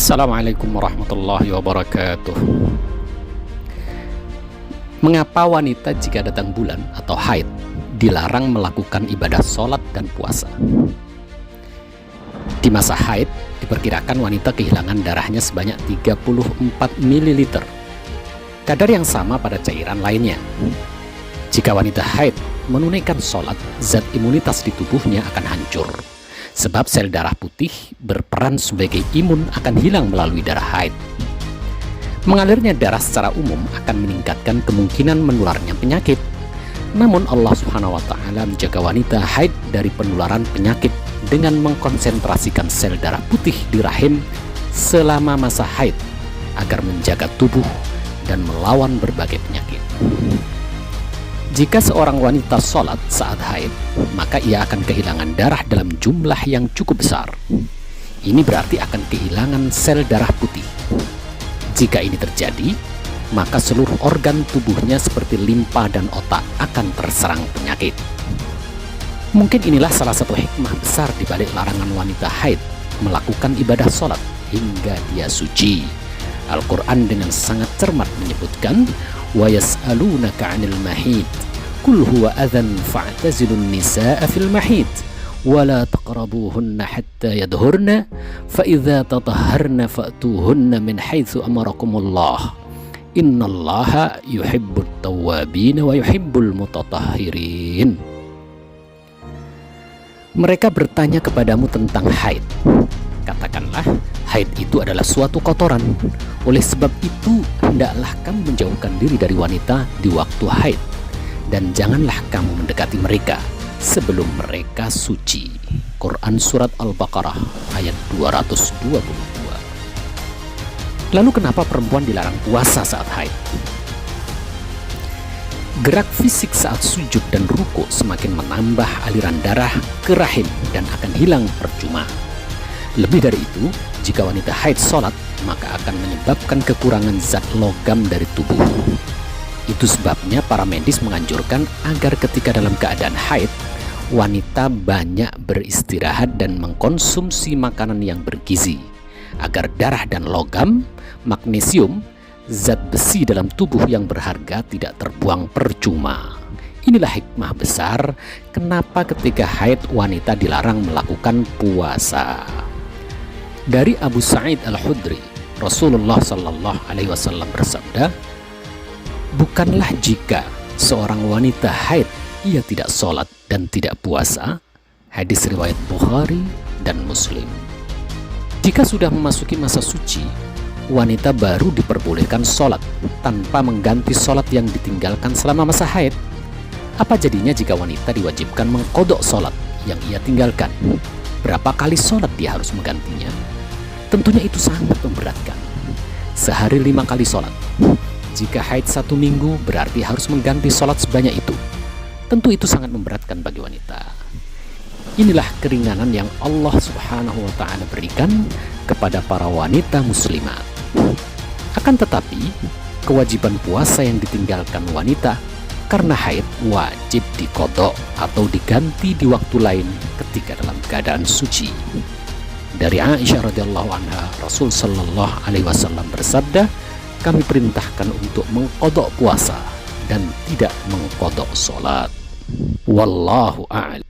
Assalamualaikum warahmatullahi wabarakatuh. Mengapa wanita jika datang bulan atau haid dilarang melakukan ibadah sholat dan puasa? Di masa haid diperkirakan wanita kehilangan darahnya sebanyak 34 ml, kadar yang sama pada cairan lainnya. Jika wanita haid menunaikan sholat, zat imunitas di tubuhnya akan hancur, sebab sel darah putih berperan sebagai imun akan hilang melalui darah haid. Mengalirnya darah secara umum akan meningkatkan kemungkinan menularnya penyakit. Namun Allah Subhanahu wa Ta'ala menjaga wanita haid dari penularan penyakit dengan mengkonsentrasikan sel darah putih di rahim selama masa haid agar menjaga tubuh dan melawan berbagai penyakit. Jika seorang wanita sholat saat haid, maka ia akan kehilangan darah dalam jumlah yang cukup besar. Ini berarti akan kehilangan sel darah putih. Jika ini terjadi, maka seluruh organ tubuhnya seperti limpa dan otak akan terserang penyakit. Mungkin inilah salah satu hikmah besar di balik larangan wanita haid melakukan ibadah sholat hingga dia suci. Al-Quran dengan sangat cermat menyebutkan, وَيَسْأَلُونَكَ عَنِ الْمَحِيدِ قُلْ هُوَ أَذًى فَاعْتَزِلُوا النِّسَاءَ فِي الْمَحِيدِ وَلَا تَقْرَبُوهُنَّ حَتَّى يَطْهُرْنَ فَإِذَا تَطَهَّرْنَ فَأْتُوهُنَّ مِنْ حَيْثُ أَمَرَكُمُ اللَّهُ إِنَّ اللَّهَ يُحِبُّ التَّوَّابِينَ وَيُحِبُّ الْمُتَطَهِّرِينَ. Mereka bertanya kepadamu tentang haid. Katakanlah, haid itu adalah suatu kotoran. Oleh sebab itu, hendaklah kamu menjauhkan diri dari wanita di waktu haid, dan janganlah kamu mendekati mereka sebelum mereka suci. Quran Surat Al-Baqarah ayat 222. Lalu kenapa perempuan dilarang puasa saat haid? Gerak fisik saat sujud dan ruku semakin menambah aliran darah ke rahim dan akan hilang percuma. Lebih dari itu, jika wanita haid sholat, maka akan menyebabkan kekurangan zat logam dari tubuh. Itu sebabnya para medis menganjurkan agar ketika dalam keadaan haid, wanita banyak beristirahat dan mengkonsumsi makanan yang bergizi, agar darah dan logam, magnesium, zat besi dalam tubuh yang berharga tidak terbuang percuma. Inilah hikmah besar kenapa ketika haid wanita dilarang melakukan puasa. Dari Abu Sa'id Al-Khudri, Rasulullah Sallallahu Alaihi Wasallam bersabda, bukanlah jika seorang wanita haid ia tidak sholat dan tidak puasa. Hadis riwayat Bukhari dan Muslim. Jika sudah memasuki masa suci, wanita baru diperbolehkan sholat tanpa mengganti sholat yang ditinggalkan selama masa haid. Apa jadinya jika wanita diwajibkan mengqadha sholat yang ia tinggalkan? Berapa kali sholat dia harus menggantinya? Tentunya itu sangat memberatkan. Sehari 5 kali sholat. Jika haid 1 minggu, berarti harus mengganti sholat sebanyak itu. Tentu itu sangat memberatkan bagi wanita. Inilah keringanan yang Allah Subhanahu wa Ta'ala berikan kepada para wanita muslimat. Akan tetapi, kewajiban puasa yang ditinggalkan wanita karena haid wajib diqadha atau diganti di waktu lain ketika dalam keadaan suci. Dari Aisyah radhiyallahu anha, Rasul sallallahu alaihi wasallam bersabda, kami perintahkan untuk mengqadha puasa dan tidak mengqadha salat. Wallahu a'lam.